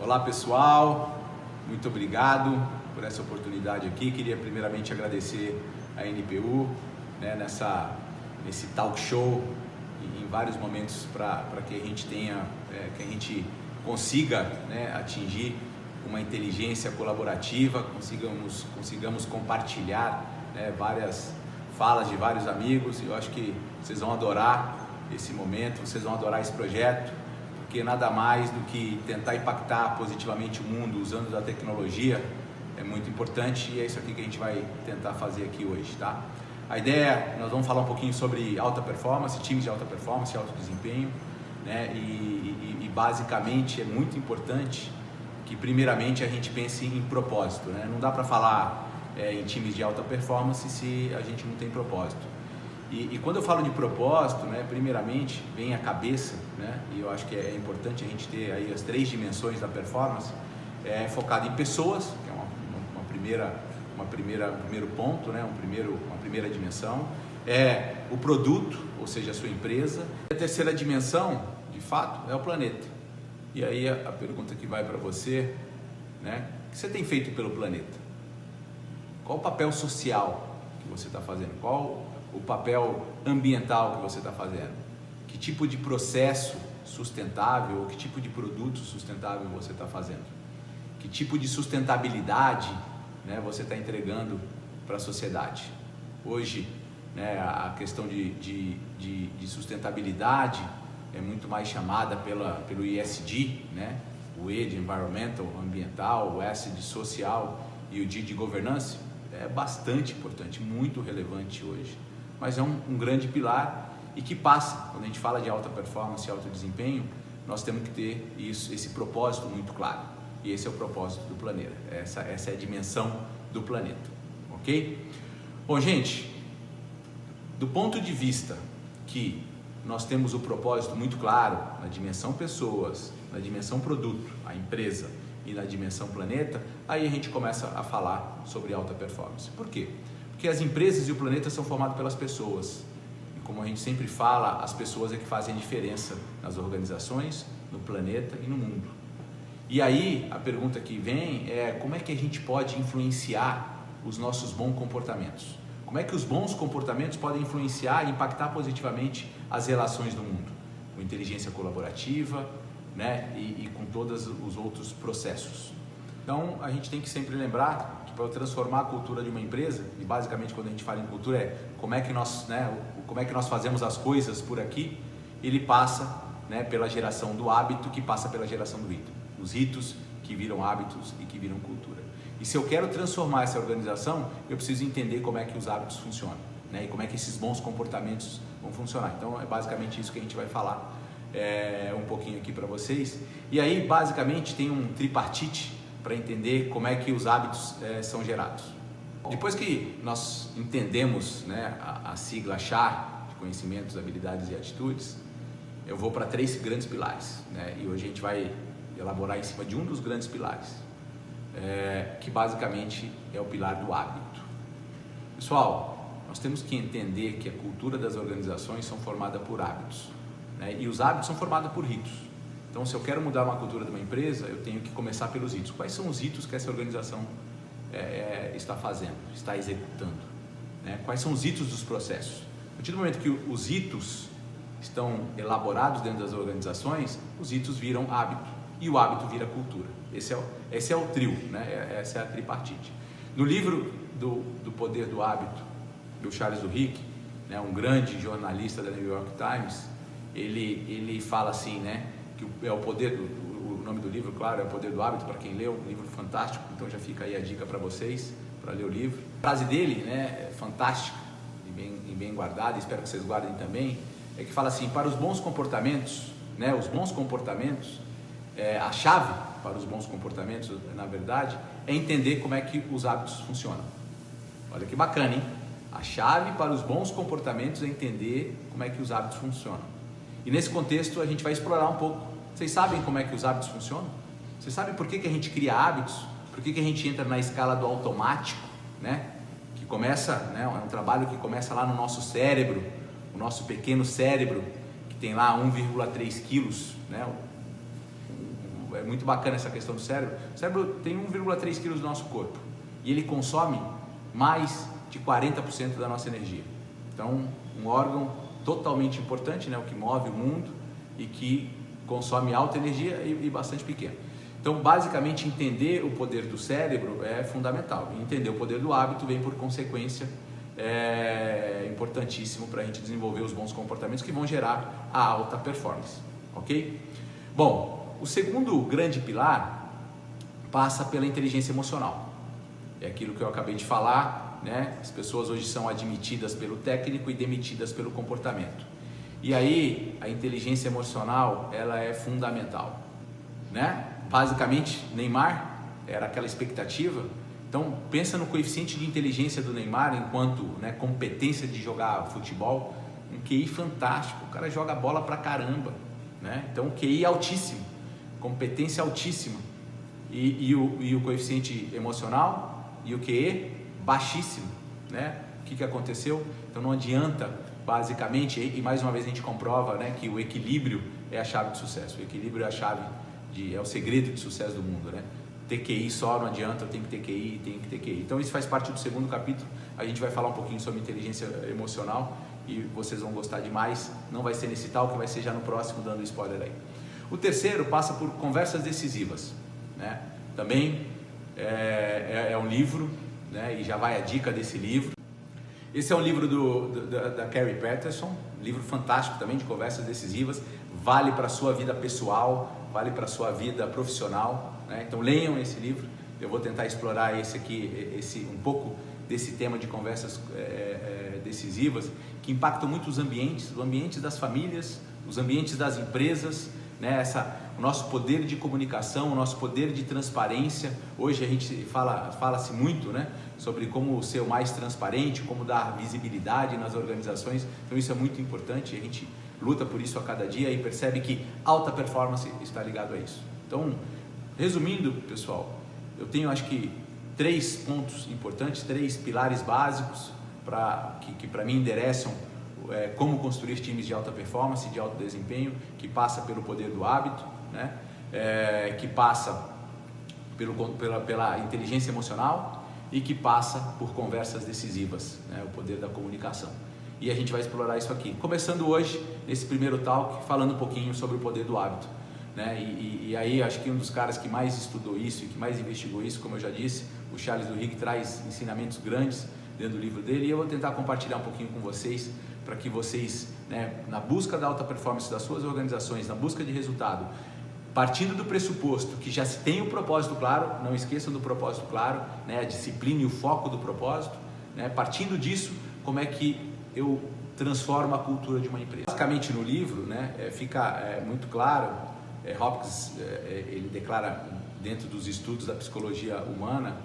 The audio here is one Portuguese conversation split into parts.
Olá pessoal, muito obrigado por essa oportunidade aqui. Queria primeiramente agradecer a NPU, nesse talk show em vários momentos para que a gente tenha, que a gente consiga atingir uma inteligência colaborativa, consigamos compartilhar várias falas de vários amigos. Eu acho que vocês vão adorar esse momento, vocês vão adorar esse projeto, porque nada mais do que tentar impactar positivamente o mundo usando da tecnologia é muito importante, e é isso aqui que a gente vai tentar fazer aqui hoje, tá? A ideia, nós vamos falar um pouquinho sobre alta performance, times de alta performance, alto desempenho, e basicamente é muito importante que primeiramente a gente pense em propósito, Não dá para falar em times de alta performance se a gente não tem propósito. E quando eu falo de propósito, primeiramente vem à cabeça, e eu acho que é importante a gente ter aí as 3 dimensões da performance, focado em pessoas, que é um primeiro ponto, uma primeira dimensão, o produto, ou seja, a sua empresa. A terceira dimensão, de fato, é o planeta. E aí a pergunta que vai para você, o que você tem feito pelo planeta? Qual o papel social que você está fazendo? Qual o papel ambiental que você está fazendo? Que tipo de processo sustentável ou que tipo de produto sustentável você está fazendo? Que tipo de sustentabilidade você está entregando para a sociedade? Hoje, a questão de sustentabilidade é muito mais chamada pelo ESG, o E de environmental, ambiental, o S de social e o G de governance. É bastante importante, muito relevante hoje, mas é um grande pilar e que passa, quando a gente fala de alta performance e alto desempenho, nós temos que ter esse propósito muito claro, e esse é o propósito do planeta, essa é a dimensão do planeta, ok? Bom, gente, do ponto de vista que nós temos o propósito muito claro na dimensão pessoas, na dimensão produto, a empresa, e na dimensão planeta, aí a gente começa a falar sobre alta performance. Por quê? Porque as empresas e o planeta são formados pelas pessoas. E como a gente sempre fala, as pessoas é que fazem a diferença nas organizações, no planeta e no mundo. E aí a pergunta que vem é: como é que a gente pode influenciar os nossos bons comportamentos? Como é que os bons comportamentos podem influenciar e impactar positivamente as relações do mundo? Com inteligência colaborativa, e com todos os outros processos. Então a gente tem que sempre lembrar que para transformar a cultura de uma empresa, e basicamente quando a gente fala em cultura é como é que nós fazemos as coisas por aqui, ele passa pela geração do hábito, que passa pela geração do rito. Os ritos que viram hábitos e que viram cultura. E se eu quero transformar essa organização, eu preciso entender como é que os hábitos funcionam, e como é que esses bons comportamentos vão funcionar. Então é basicamente isso que a gente vai falar um pouquinho aqui para vocês. E aí basicamente tem um tripartite para entender como é que os hábitos são gerados. Depois que nós entendemos a sigla CHAR, de conhecimentos, habilidades e atitudes, eu vou para 3 grandes pilares, e hoje a gente vai elaborar em cima de um dos grandes pilares, que basicamente é o pilar do hábito. Pessoal, nós temos que entender que a cultura das organizações são formadas por hábitos, e os hábitos são formados por ritos. Então, se eu quero mudar uma cultura de uma empresa, eu tenho que começar pelos ritos. Quais são os ritos que essa organização está fazendo, está executando? Quais são os ritos dos processos? A partir do momento que os ritos estão elaborados dentro das organizações, os ritos viram hábito e o hábito vira cultura. Esse é o trio, essa é a tripartite. No livro do Poder do Hábito, do Charles Duhigg, um grande jornalista da New York Times, ele fala assim, que é o poder o nome do livro, claro, é o Poder do Hábito, para quem leu, um livro fantástico, então já fica aí a dica para vocês, para ler o livro. A frase dele, é fantástica e bem guardada, espero que vocês guardem também, é que fala assim: para os bons comportamentos, os bons comportamentos, a chave para os bons comportamentos, na verdade, é entender como é que os hábitos funcionam. Olha que bacana, hein? A chave para os bons comportamentos é entender como é que os hábitos funcionam. E nesse contexto a gente vai explorar um pouco. Vocês sabem como é que os hábitos funcionam? Vocês sabem por que a gente cria hábitos? Por que a gente entra na escala do automático, que começa, né, é um trabalho que começa lá no nosso cérebro, o nosso pequeno cérebro, que tem lá 1,3 quilos, né? É muito bacana essa questão do cérebro. O cérebro tem 1,3 quilos do nosso corpo e ele consome mais de 40% da nossa energia. Então, um órgão totalmente importante, né, o que move o mundo e que consome alta energia e bastante pequeno. Então, basicamente, entender o poder do cérebro é fundamental. E entender o poder do hábito vem por consequência, é importantíssimo para a gente desenvolver os bons comportamentos que vão gerar a alta performance, ok? Bom, o segundo grande pilar passa pela inteligência emocional. É aquilo que eu acabei de falar, né? As pessoas hoje são admitidas pelo técnico e demitidas pelo comportamento. E aí, a inteligência emocional, ela é fundamental, né? Basicamente, Neymar era aquela expectativa. Então, pensa no coeficiente de inteligência do Neymar enquanto, né, competência de jogar futebol. Um QI fantástico, o cara joga bola pra caramba, né? Então, QI altíssimo, competência altíssima. E o coeficiente emocional e o QE baixíssimo, né? O que aconteceu? Então, não adianta, basicamente, e mais uma vez a gente comprova, né, que o equilíbrio é a chave de sucesso. O equilíbrio é a chave é o segredo de sucesso do mundo, né? Ter QI só não adianta, eu tenho que ter QI, tenho que ter QI. Então isso faz parte do segundo capítulo. A gente vai falar um pouquinho sobre inteligência emocional e vocês vão gostar demais. Não vai ser nesse tal, que vai ser já no próximo, dando spoiler aí. O terceiro passa por conversas decisivas, né? Também é um livro, né? E já vai a dica desse livro. Esse é um livro da Carrie Patterson, um livro fantástico também de conversas decisivas. Vale para a sua vida pessoal, vale para a sua vida profissional, né? Então leiam esse livro. Eu vou tentar explorar um pouco desse tema de conversas decisivas, que impactam muito os ambientes das famílias, os ambientes das empresas, né? O nosso poder de comunicação, o nosso poder de transparência. Hoje a gente fala-se muito, né, sobre como ser o mais transparente, como dar visibilidade nas organizações. Então isso é muito importante, a gente luta por isso a cada dia e percebe que alta performance está ligado a isso. Então, resumindo, pessoal, eu tenho, acho que, 3 pontos importantes, 3 pilares básicos que para mim endereçam como construir times de alta performance, de alto desempenho, que passa pelo poder do hábito, né? Que passa pela inteligência emocional e que passa por conversas decisivas, né? O poder da comunicação. E a gente vai explorar isso aqui, começando hoje, nesse primeiro talk, falando um pouquinho sobre o poder do hábito, né? E aí, acho que um dos caras que mais estudou isso e que mais investigou isso, como eu já disse, o Charles Duhigg, traz ensinamentos grandes dentro do livro dele, e eu vou tentar compartilhar um pouquinho com vocês, para que vocês, né, na busca da alta performance das suas organizações, na busca de resultado, partindo do pressuposto que já se tem o propósito claro, não esqueçam do propósito claro, né, a disciplina e o foco do propósito, né, partindo disso, como é que eu transformo a cultura de uma empresa. Basicamente no livro, né, fica muito claro, Hopkins ele declara dentro dos estudos da psicologia humana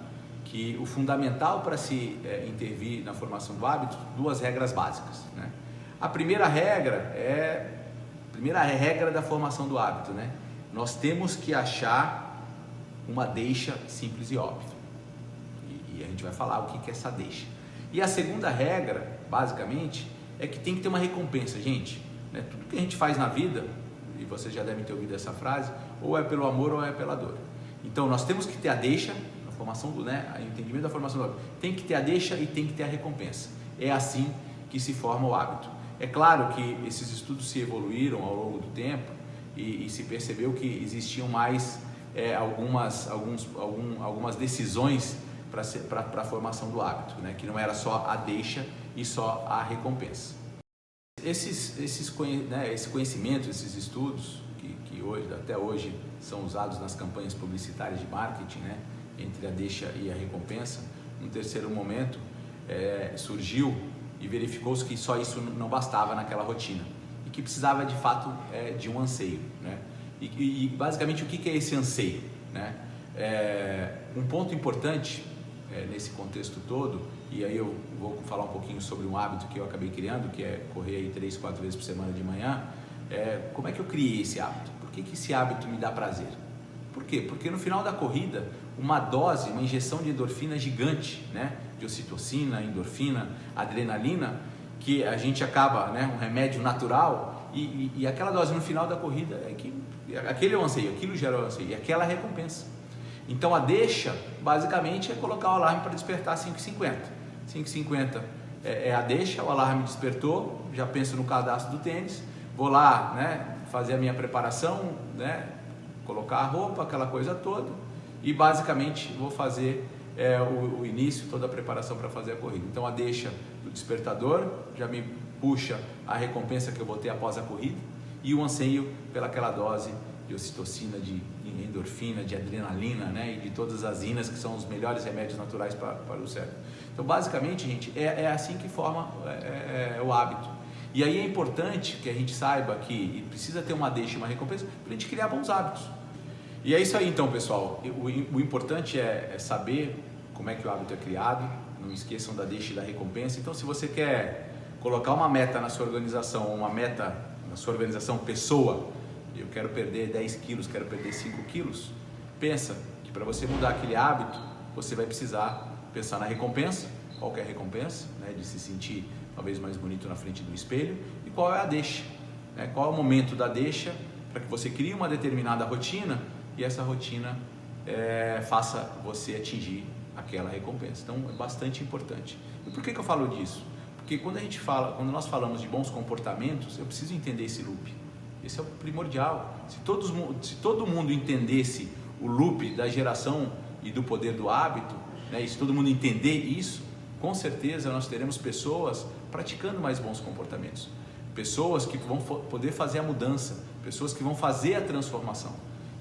que o fundamental para se intervir na formação do hábito, 2 regras básicas, né? A primeira regra é a regra da formação do hábito, né? Nós temos que achar uma deixa simples e óbvia, e a gente vai falar o que é essa deixa. E a segunda regra, basicamente, é que tem que ter uma recompensa, gente, né? Tudo que a gente faz na vida, e vocês já devem ter ouvido essa frase, ou é pelo amor ou é pela dor. Então nós temos que ter a deixa, formação o entendimento da formação do hábito, tem que ter a deixa e tem que ter a recompensa. É assim que se forma o hábito. É claro que esses estudos se evoluíram ao longo do tempo e se percebeu que existiam mais algumas decisões para a formação do hábito, né? Que não era só a deixa e só a recompensa. Esse conhecimento, esses estudos que hoje, até hoje são usados nas campanhas publicitárias de marketing, né? Entre a deixa e a recompensa, num terceiro momento surgiu e verificou-se que só isso não bastava naquela rotina e que precisava de fato de um anseio, né? E basicamente o que é esse anseio, né? Um ponto importante nesse contexto todo, e aí eu vou falar um pouquinho sobre um hábito que eu acabei criando, que é correr aí 3, 4 vezes por semana de manhã. Como é que eu criei esse hábito? Por que esse hábito me dá prazer? Por quê? Porque no final da corrida, uma dose, uma injeção de endorfina gigante, né? De ocitocina, endorfina, adrenalina, que a gente acaba, né? Um remédio natural e aquela dose no final da corrida é que aquele é o anseio, aquilo gera o anseio e aquela recompensa. Então a deixa basicamente é colocar o alarme para despertar às 5h50. 5h50 é a deixa, o alarme despertou, já penso no cadastro do tênis, vou lá, né? Fazer a minha preparação, né? Colocar a roupa, aquela coisa toda e basicamente vou fazer o início, toda a preparação para fazer a corrida. Então a deixa do despertador já me puxa a recompensa que eu vou ter após a corrida e o anseio pelaquela dose de ocitocina, de endorfina, de adrenalina, né? E de todas as inas que são os melhores remédios naturais para o cérebro. Então basicamente, gente, é assim que forma o hábito. E aí é importante que a gente saiba que precisa ter uma deixa e uma recompensa para a gente criar bons hábitos. E é isso aí então, pessoal. O importante é saber como é que o hábito é criado. Não esqueçam da deixa e da recompensa. Então, se você quer colocar uma meta na sua organização, uma meta na sua organização pessoa, eu quero perder 10 quilos, quero perder 5 quilos, pensa que para você mudar aquele hábito, você vai precisar pensar na recompensa, qual que é a recompensa, né, de se sentir talvez mais bonito na frente do espelho, e qual é a deixa, né, qual é o momento da deixa para que você crie uma determinada rotina e essa rotina faça você atingir aquela recompensa. Então é bastante importante. E por que eu falo disso? Porque quando nós falamos de bons comportamentos, eu preciso entender esse loop. Esse é o primordial. Se todo mundo entendesse o loop da geração e do poder do hábito, né, e se todo mundo entender isso, com certeza nós teremos pessoas praticando mais bons comportamentos. Pessoas que vão poder fazer a mudança, pessoas que vão fazer a transformação.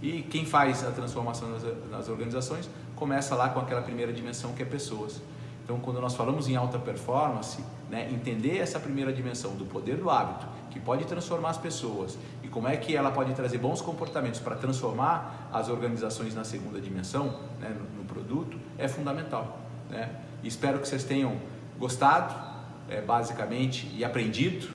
E quem faz a transformação nas organizações começa lá com aquela primeira dimensão que é pessoas. Então, quando nós falamos em alta performance, né, entender essa primeira dimensão do poder do hábito, que pode transformar as pessoas, e como é que ela pode trazer bons comportamentos para transformar as organizações na segunda dimensão, né, no produto, é fundamental, né? E espero que vocês tenham gostado, basicamente, e aprendido.